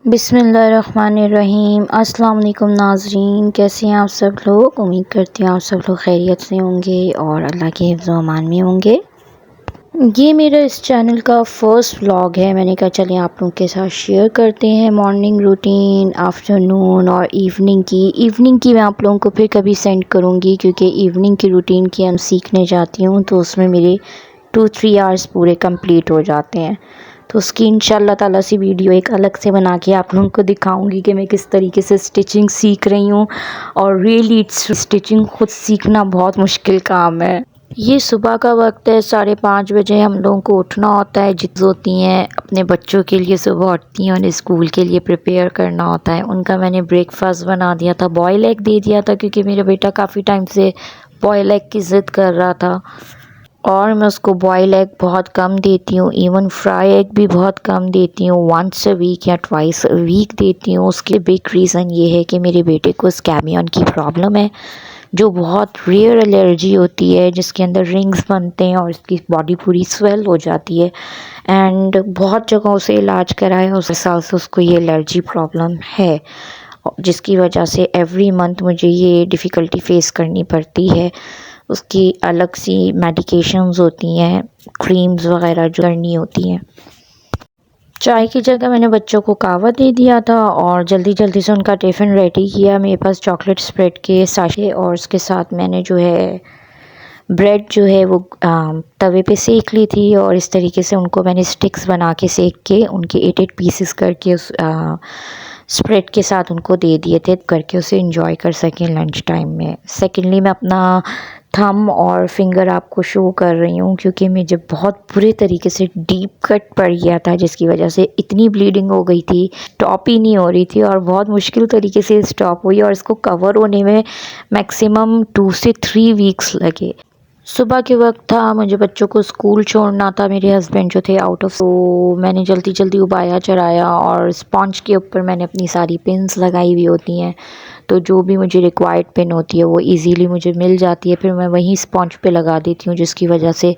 बिस्मिल्लाहिर्रहमानिर्रहीम। अस्सलाम वालेकुम नाज़रीन, कैसे हैं आप सब लोग। उम्मीद करती हूँ आप सब लोग खैरियत से होंगे और अल्लाह के हिफ्ज़ व अमान में होंगे। ये मेरा इस चैनल का फ़र्स्ट व्लॉग है। मैंने कहा चलें आप लोगों के साथ शेयर करते हैं मॉर्निंग रूटीन, आफ्टरनून और इवनिंग की मैं आप लोगों को फिर कभी सेंड करूँगी, क्योंकि इवनिंग की रूटीन की हम सीखने जाती हूँ तो उसमें मेरे 2-3 आवर्स पूरे कंप्लीट हो जाते हैं। तो उसकी इंशाल्लाह ताला से वीडियो एक अलग से बना के आप लोगों को दिखाऊंगी कि मैं किस तरीके से स्टिचिंग सीख रही हूँ। और रियली स्टिचिंग खुद सीखना बहुत मुश्किल काम है। ये सुबह का वक्त है, 5:30 बजे हम लोगों को उठना होता है। जिद होती हैं अपने बच्चों के लिए, सुबह उठती हैं उन्हें स्कूल के लिए प्रिपेयर करना होता है। उनका मैंने ब्रेकफास्ट बना दिया था, बॉयल एग दे दिया था, क्योंकि मेरा बेटा काफ़ी टाइम से बॉयल एग की ज़िद कर रहा था। और मैं उसको बॉयल एग बहुत कम देती हूँ, इवन फ्राई एग भी बहुत कम देती हूँ। वंस अ वीक या ट्वाइस अ वीक देती हूँ। उसके बिग रीज़न ये है कि मेरे बेटे को स्कैबियन की प्रॉब्लम है, जो बहुत रेयर एलर्जी होती है, जिसके अंदर रिंग्स बनते हैं और इसकी बॉडी पूरी स्वेल हो जाती है। एंड बहुत जगहों से इलाज कराया, उस साल से उसको ये एलर्जी प्रॉब्लम है, जिसकी वजह से एवरी मंथ मुझे ये डिफ़िकल्टी फ़ेस करनी पड़ती है। उसकी अलग सी मेडिकेशंस होती हैं, क्रीम्स वगैरह जो करनी होती हैं। चाय की जगह मैंने बच्चों को कहवा दे दिया था और जल्दी जल्दी से उनका टिफ़िन रेडी किया। मेरे पास चॉकलेट स्प्रेड के साशे और उसके साथ मैंने जो है ब्रेड जो है वो तवे पे सेक ली थी, और इस तरीके से उनको मैंने स्टिक्स बना के सेक के उनके 8 पीसेस करके उस स्प्रेड के साथ उनको दे दिए थे, करके उसे इंजॉय कर सकें लंच टाइम में। सेकेंडली मैं अपना थंब और फिंगर आपको शो कर रही हूँ, क्योंकि मुझे बहुत बुरे तरीके से डीप कट पड़ गया था, जिसकी वजह से इतनी ब्लीडिंग हो गई थी, स्टॉप ही नहीं हो रही थी और बहुत मुश्किल तरीके से स्टॉप हुई, और इसको कवर होने में मैक्सिमम 2 से 3 वीक्स लगे। सुबह के वक्त था, मुझे बच्चों को स्कूल छोड़ना था। मेरे हस्बैंड जो थे आउट ऑफ, तो मैंने जल्दी जल्दी उबाया चढ़ाया, और स्पॉन्ज के ऊपर मैंने अपनी सारी पिन्स लगाई हुई होती हैं, तो जो भी मुझे रिक्वायर्ड पिन होती है वो इजीली मुझे मिल जाती है। फिर मैं वहीं स्पॉन्ज पे लगा देती हूँ, जिसकी वजह से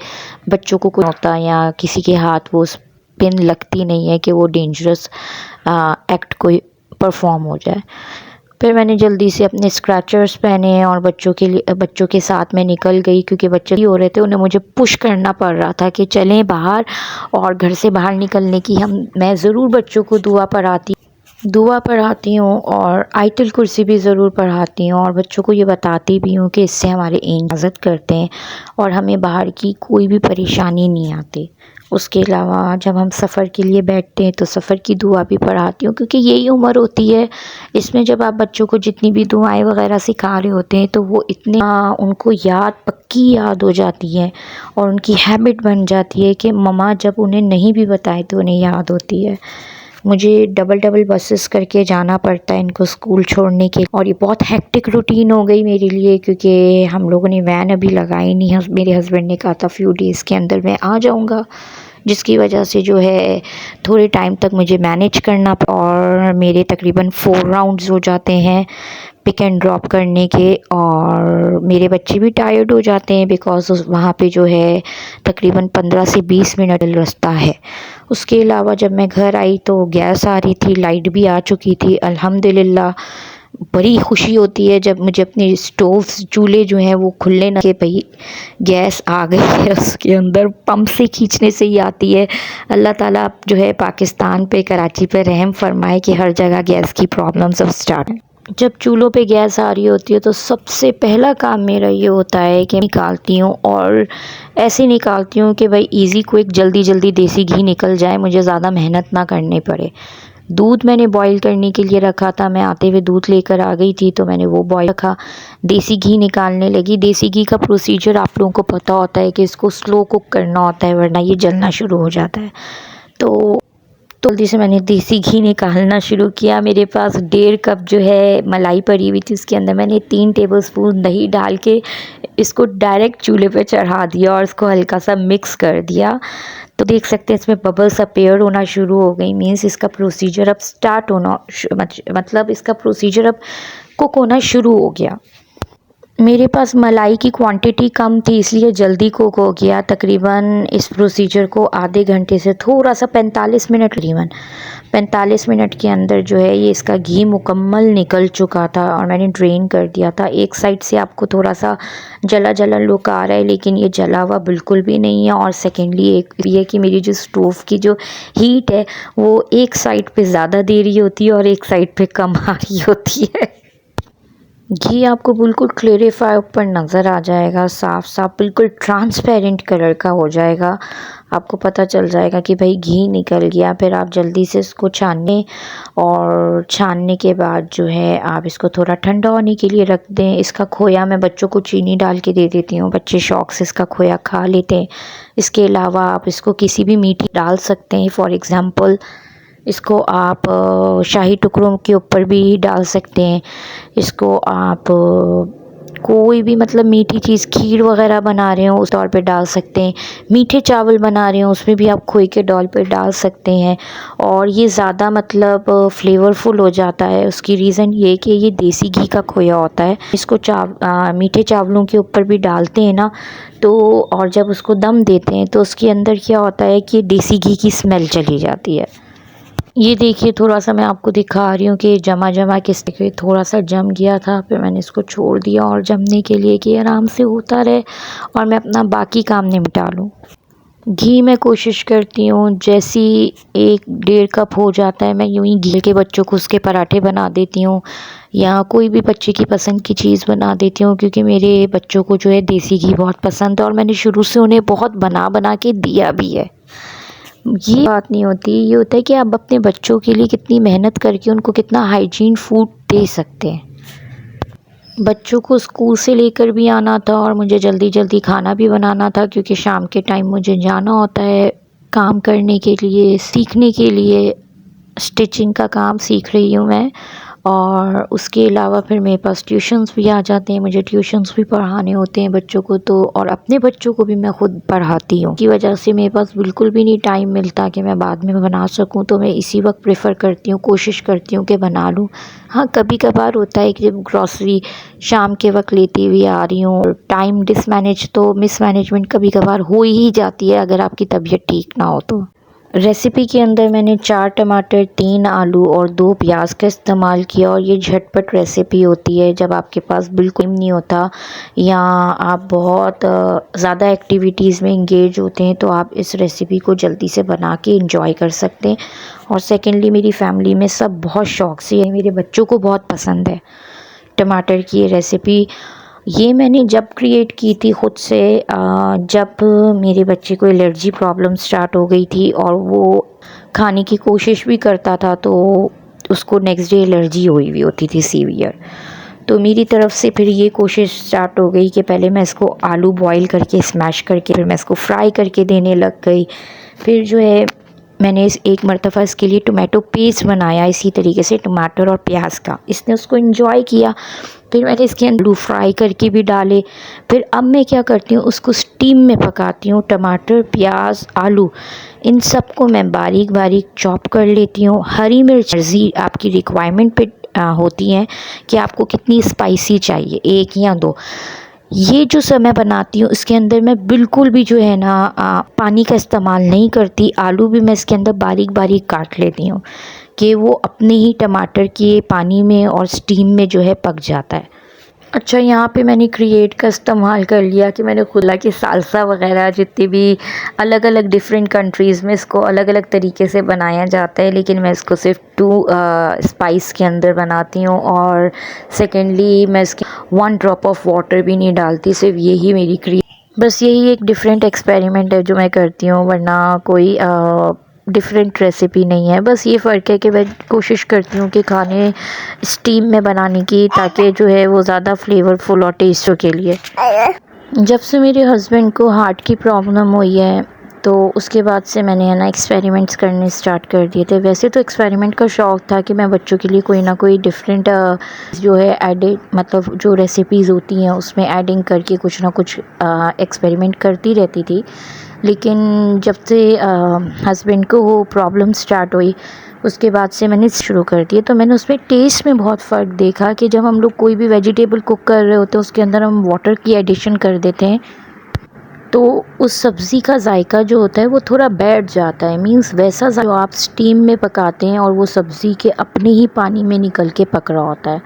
बच्चों को कुछ होता है या किसी के हाथ वो पिन लगती नहीं है कि वो डेंजरस एक्ट कोई परफॉर्म हो जाए। फिर मैंने जल्दी से अपने स्क्रैचर्स पहने और बच्चों के साथ में निकल गई, क्योंकि बच्चे ही हो रहे थे, उन्हें मुझे पुश करना पड़ रहा था कि चलें बाहर। और घर से बाहर निकलने की मैं ज़रूर बच्चों को दुआ पढ़ाती हूँ और आयतुल कुर्सी भी ज़रूर पढ़ाती हूँ, और बच्चों को ये बताती भी हूँ कि इससे हमारे हिफाज़त करते हैं और हमें बाहर की कोई भी परेशानी नहीं आती। उसके अलावा जब हम सफ़र के लिए बैठते हैं तो सफ़र की दुआ भी पढ़ाती हूँ, क्योंकि यही उम्र होती है इसमें जब आप बच्चों को जितनी भी दुआएं वगैरह सिखा रहे होते हैं तो वो इतने उनको पक्की याद हो जाती है, और उनकी हैबिट बन जाती है कि मम्मा जब उन्हें नहीं भी बताए तो उन्हें याद होती है। मुझे डबल बसेस करके जाना पड़ता है इनको स्कूल छोड़ने के, और ये बहुत हेक्टिक रूटीन हो गई मेरे लिए, क्योंकि हम लोगों ने वैन अभी लगाई नहीं है। मेरे हस्बैंड ने कहा था फ्यू डेज़ के अंदर मैं आ जाऊँगा, जिसकी वजह से जो है थोड़े टाइम तक मुझे मैनेज करना, और मेरे तकरीबन 4 राउंड्स हो जाते हैं पिक एंड ड्रॉप करने के, और मेरे बच्चे भी टायर्ड हो जाते हैं बिकॉज़ वहाँ पे जो है तकरीबन 15 से 20 मिनट रास्ता है। उसके अलावा जब मैं घर आई तो गैस आ रही थी, लाइट भी आ चुकी थी अल्हम्दुलिल्लाह। बड़ी खुशी होती है जब मुझे अपने स्टोव्स चूल्हे जो हैं वो खुले ना के भाई गैस आ गई है, उसके अंदर पंप से खींचने से ही आती है। अल्लाह ताला जो है पाकिस्तान पे, कराची पे रहम फरमाए कि हर जगह गैस की प्रॉब्लम्स अब स्टार्ट है। जब चूल्हों पे गैस आ रही होती है तो सबसे पहला काम मेरा ये होता है कि निकालती हूँ, और ऐसे निकालती हूँ कि भाई इजी क्विक जल्दी जल्दी देसी घी निकल जाए, मुझे ज़्यादा मेहनत ना करनी पड़े। दूध मैंने बॉईल करने के लिए रखा था, मैं आते हुए दूध लेकर आ गई थी तो मैंने वो बॉईल रखा। देसी घी निकालने लगी। देसी घी का प्रोसीजर आप लोगों को पता होता है कि इसको स्लो कुक करना होता है, वरना ये जलना शुरू हो जाता है। तो जल्दी से मैंने देसी घी निकालना शुरू किया। मेरे पास 1.5 कप जो है मलाई पड़ी हुई थी, उसके अंदर मैंने 3 टेबलस्पून दही डाल के इसको डायरेक्ट चूल्हे पे चढ़ा दिया और इसको हल्का सा मिक्स कर दिया। तो देख सकते हैं इसमें बबल्स अपीयर होना शुरू हो गई, मीन्स इसका प्रोसीजर अब स्टार्ट होना मतलब इसका प्रोसीजर अब कुक होना शुरू हो गया। मेरे पास मलाई की क्वांटिटी कम थी इसलिए जल्दी कुक हो गया। तकरीबन इस प्रोसीजर को आधे घंटे से थोड़ा सा 45 मिनट, तकरीबन 45 मिनट के अंदर जो है ये इसका घी मुकम्मल निकल चुका था और मैंने ड्रेन कर दिया था। एक साइड से आपको थोड़ा सा जला जला लुक आ रहा है लेकिन ये जला हुआ बिल्कुल भी नहीं है। और सेकेंडली एक ये कि मेरी जो स्टोव की जो हीट है वो एक साइड पे ज़्यादा दे रही होती है और एक साइड पे कम आ रही होती है। घी आपको बिल्कुल क्लेरिफाई ऊपर नज़र आ जाएगा, साफ साफ बिल्कुल ट्रांसपेरेंट कलर का हो जाएगा। आपको पता चल जाएगा कि भाई घी निकल गया। फिर आप जल्दी से इसको छानें और छानने के बाद जो है आप इसको थोड़ा ठंडा होने के लिए रख दें। इसका खोया मैं बच्चों को चीनी डाल के दे देती हूँ, बच्चे शौक़ से इसका खोया खा लेते हैं। इसके अलावा आप इसको किसी भी मीठी डाल सकते हैं। फॉर एग्ज़ाम्पल इसको आप शाही टुकड़ों के ऊपर भी डाल सकते हैं। इसको आप कोई भी मतलब मीठी चीज़, खीर वगैरह बना रहे हो उस तौर पे डाल सकते हैं। मीठे चावल बना रहे हो उसमें भी आप खोए के डॉल पे डाल सकते हैं और ये ज़्यादा मतलब फ्लेवरफुल हो जाता है। उसकी रीज़न ये कि ये देसी घी का खोया होता है। इसको मीठे चावलों के ऊपर भी डालते हैं ना तो, और जब उसको दम देते हैं तो उसके अंदर क्या होता है कि देसी घी की स्मेल चली जाती है। ये देखिए थोड़ा सा मैं आपको दिखा रही हूँ कि जमा जमा किस के थोड़ा सा जम गया था। फिर मैंने इसको छोड़ दिया और जमने के लिए कि आराम से होता रहे और मैं अपना बाकी काम निपटा लूँ। घी मैं कोशिश करती हूँ जैसी 1-1.5 कप हो जाता है मैं यूँ ही घी के बच्चों को उसके पराठे बना देती हूँ या कोई भी बच्चे की पसंद की चीज़ बना देती हूँ, क्योंकि मेरे बच्चों को जो है देसी घी बहुत पसंद है और मैंने शुरू से उन्हें बहुत बना बना के दिया भी है। ये बात नहीं होती, ये होता है कि आप अपने बच्चों के लिए कितनी मेहनत करके उनको कितना हाइजीन फूड दे सकते हैं। बच्चों को स्कूल से लेकर भी आना था और मुझे जल्दी जल्दी खाना भी बनाना था, क्योंकि शाम के टाइम मुझे जाना होता है काम करने के लिए, सीखने के लिए। स्टिचिंग का काम सीख रही हूँ मैं और उसके अलावा फिर मेरे पास ट्यूशन्स भी आ जाते हैं, मुझे ट्यूशन्स भी पढ़ाने होते हैं बच्चों को तो, और अपने बच्चों को भी मैं ख़ुद पढ़ाती हूँ। की वजह से मेरे पास बिल्कुल भी नहीं टाइम मिलता कि मैं बाद में बना सकूँ, तो मैं इसी वक्त प्रेफर करती हूँ, कोशिश करती हूँ कि बना लूँ। हाँ कभी कभार होता है कि जब ग्रॉसरी शाम के वक्त लेती हुई आ रही हूँ, टाइम डिसमैनेज तो मिसमैनेजमेंट कभी कभार हो ही जाती है अगर आपकी तबीयत ठीक ना हो तो। रेसिपी के अंदर मैंने 4 टमाटर, 3 आलू और 2 प्याज का इस्तेमाल किया और ये झटपट रेसिपी होती है जब आपके पास बिल्कुल नहीं होता या आप बहुत ज़्यादा एक्टिविटीज़ में इंगेज होते हैं, तो आप इस रेसिपी को जल्दी से बना के इंजॉय कर सकते हैं। और सेकेंडली मेरी फैमिली में सब बहुत शौक़ से है, मेरे बच्चों को बहुत पसंद है टमाटर की ये रेसिपी। ये मैंने जब क्रिएट की थी ख़ुद से जब मेरे बच्चे को एलर्जी प्रॉब्लम स्टार्ट हो गई थी और वो खाने की कोशिश भी करता था तो उसको नेक्स्ट डे एलर्जी हुई होती थी सीवियर। तो मेरी तरफ से फिर ये कोशिश स्टार्ट हो गई कि पहले मैं इसको आलू बॉईल करके स्मैश करके फिर मैं इसको फ्राई करके देने लग गई। फिर जो है मैंने एक मरतबा इसके लिए टोमेटो पेस्ट बनाया इसी तरीके से टमाटर और प्याज का, इसने उसको एंजॉय किया। फिर मैंने इसके अंदर आलू फ्राई करके भी डाले। फिर अब मैं क्या करती हूँ, उसको स्टीम में पकाती हूँ। टमाटर, प्याज, आलू इन सब को मैं बारीक बारीक चॉप कर लेती हूँ। हरी मिर्च आपकी रिक्वायरमेंट पे होती हैं कि आपको कितनी स्पाइसी चाहिए, 1 या 2। ये जो सब मैं बनाती हूँ इसके अंदर मैं बिल्कुल भी जो है ना पानी का इस्तेमाल नहीं करती। आलू भी मैं इसके अंदर बारीक बारीक काट लेती हूँ कि वो अपने ही टमाटर के पानी में और स्टीम में जो है पक जाता है। अच्छा, यहाँ पे मैंने क्रिएट का इस्तेमाल कर लिया कि मैंने खुला कि सालसा वगैरह जितनी भी अलग अलग डिफरेंट कंट्रीज़ में इसको अलग अलग तरीके से बनाया जाता है, लेकिन मैं इसको सिर्फ 2 स्पाइस के अंदर बनाती हूँ। और सेकेंडली मैं इसके 1 ड्रॉप ऑफ वाटर भी नहीं डालती, सिर्फ यही मेरी बस यही एक डिफरेंट एक्सपेरिमेंट है जो मैं करती हूँ, वरना कोई डिफरेंट रेसिपी नहीं है। बस ये फ़र्क है कि मैं कोशिश करती हूँ कि खाने स्टीम में बनाने की, ताकि जो है वो ज़्यादा फ्लेवरफुल और टेस्टों के लिए। जब से मेरे हस्बैंड को हार्ट की प्रॉब्लम हुई है तो उसके बाद से मैंने है ना एक्सपेरिमेंट्स करने स्टार्ट कर दिए थे। वैसे तो एक्सपेरिमेंट का शौक़ था कि मैं बच्चों के लिए कोई ना कोई डिफरेंट जो है एडिट मतलब जो रेसिपीज़ होती हैं उसमें एडिंग करके कुछ ना कुछ एक्सपेरिमेंट करती रहती थी। लेकिन जब से हस्बैंड को वो प्रॉब्लम स्टार्ट हुई उसके बाद से मैंने शुरू कर दिया। तो मैंने उसमें टेस्ट में बहुत फ़र्क देखा कि जब हम लोग कोई भी वेजिटेबल कुक कर रहे होते हैं उसके अंदर हम वाटर की एडिशन कर देते हैं तो उस सब्ज़ी का जायका जो होता है वो थोड़ा बैठ जाता है। मींस वैसा जो आप स्टीम में पकाते हैं और वो सब्ज़ी के अपने ही पानी में निकल के पक रहा होता है,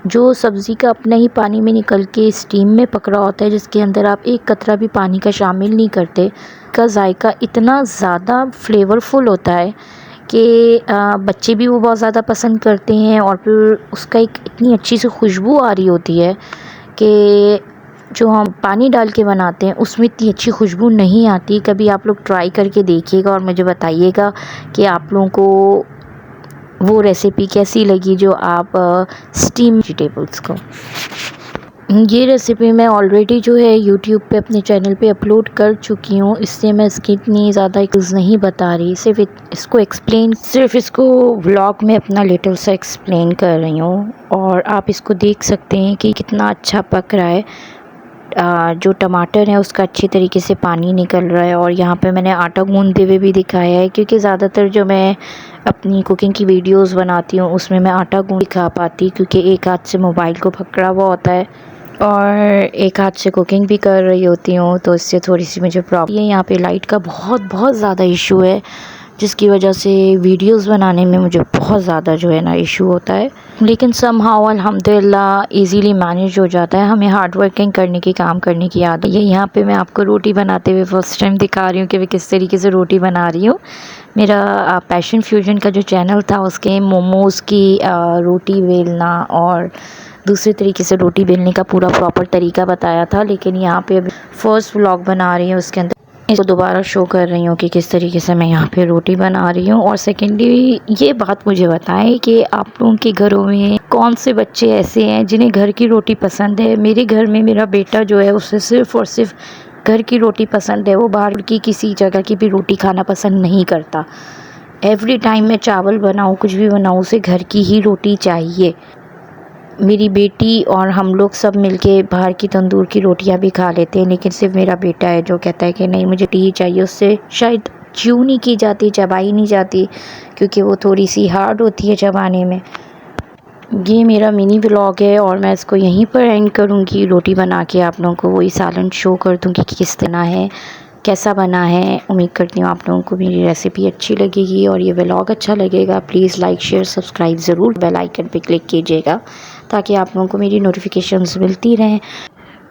जो सब्ज़ी का अपने ही पानी में निकल के स्टीम में पक रहा होता है, जिसके अंदर आप एक कतरा भी पानी का शामिल नहीं करते, का जायका इतना ज़्यादा फ्लेवरफुल होता है कि बच्चे भी वो बहुत ज़्यादा पसंद करते हैं। और फिर उसका एक इतनी अच्छी सी खुशबू आ रही होती है कि जो हम पानी डाल के बनाते हैं उसमें इतनी अच्छी खुशबू नहीं आती। कभी आप लोग ट्राई करके देखिएगा और मुझे बताइएगा कि आप लोगों को वो रेसिपी कैसी लगी जो आप स्टीम वेजिटेबल्स को। ये रेसिपी मैं ऑलरेडी जो है यूट्यूब पे अपने चैनल पे अपलोड कर चुकी हूँ, इससे मैं इसकी इतनी ज़्यादा नहीं बता रही, सिर्फ इसको व्लॉग में अपना लिटिल सा एक्सप्लेन कर रही हूँ। और आप इसको देख सकते हैं कि कितना अच्छा पक रहा है। जो टमाटर है उसका अच्छी तरीके से पानी निकल रहा है। और यहाँ पे मैंने आटा गूंदते हुए भी दिखाया है, क्योंकि ज़्यादातर जो मैं अपनी कुकिंग की वीडियोस बनाती हूँ उसमें मैं आटा गूंद दिखा पाती, क्योंकि एक हाथ से मोबाइल को पकड़ा हुआ होता है और एक हाथ से कुकिंग भी कर रही होती हूँ, तो इससे थोड़ी सी मुझे प्रॉब्लम है। यहाँ पे लाइट का बहुत ज़्यादा इशू है, जिसकी वजह से वीडियोस बनाने में मुझे बहुत ज़्यादा जो है ना इशू होता है, लेकिन समहाउ अल्हम्दुलिल्लाह इजीली मैनेज हो जाता है। हमें हार्ड वर्किंग करने की, काम करने की आदत है। यहाँ पे मैं आपको रोटी बनाते हुए फर्स्ट टाइम दिखा रही हूँ कि मैं किस तरीके से रोटी बना रही हूँ। मेरा पैशन फ्यूजन का जो चैनल था उसके मोमोज़ की रोटी बेलना और दूसरे तरीके से रोटी बेलने का पूरा प्रॉपर तरीका बताया था, लेकिन यहाँ पे अभी फर्स्ट व्लॉग बना रही हूँ, उसके अंदर इसको दोबारा शो कर रही हूँ कि किस तरीके से मैं यहाँ पे रोटी बना रही हूँ। और सेकेंडली ये बात मुझे बताएं कि आप लोगों के घरों में कौन से बच्चे ऐसे हैं जिन्हें घर की रोटी पसंद है। मेरे घर में मेरा बेटा जो है उसे सिर्फ़ और सिर्फ घर की रोटी पसंद है, वो बाहर की किसी जगह की भी रोटी खाना पसंद नहीं करता। एवरी टाइम मैं चावल बनाऊँ, कुछ भी बनाऊँ, उसे घर की ही रोटी चाहिए। मेरी बेटी और हम लोग सब मिलके बाहर की तंदूर की रोटियां भी खा लेते हैं, लेकिन सिर्फ मेरा बेटा है जो कहता है कि नहीं मुझे टी चाहिए। उससे शायद च्यू नहीं की जाती, चबाई नहीं जाती, क्योंकि वो थोड़ी सी हार्ड होती है चबाने में। ये मेरा मिनी व्लॉग है और मैं इसको यहीं पर एंड करूँगी। रोटी बना के आप लोगों को वही सालन शो कर दूँगी कि किस तरह है, कैसा बना है। उम्मीद करती हूँ आप लोगों को मेरी रेसिपी अच्छी लगेगी और ये व्लॉग अच्छा लगेगा। प्लीज़ लाइक शेयर सब्सक्राइब ज़रूर बेल आइकन पे क्लिक कीजिएगा ताकि आप लोगों को मेरी नोटिफिकेशंस मिलती रहें।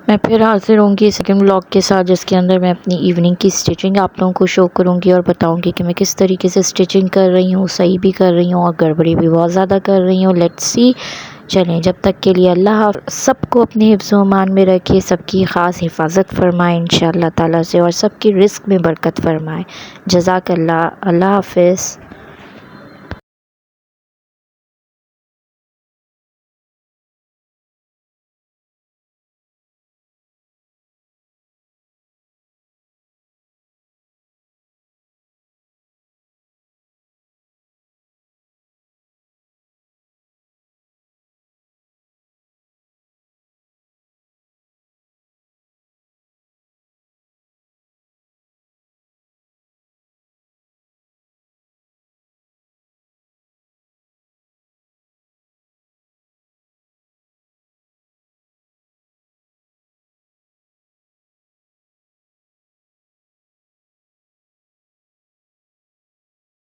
मैं फिर हाजिर होंगी सेकंड व्लॉग के साथ, जिसके अंदर मैं अपनी इवनिंग की स्टिचिंग आप लोगों को शो करूँगी और बताऊँगी कि मैं किस तरीके से स्टिचिंग कर रही हूँ, सही भी कर रही हूँ और गड़बड़ी भी बहुत ज़्यादा कर रही हूँ। Let's see. चलें, जब तक के लिए अल्लाह सबको अपने हिफ्ज़ अमान में रखे, सबकी ख़ास हिफाजत फरमाए इंशाअल्लाह ताला से, और सबकी रिस्क में बरकत फरमाए। जज़ाकल्लाह। अल्लाह हाफ़िज़।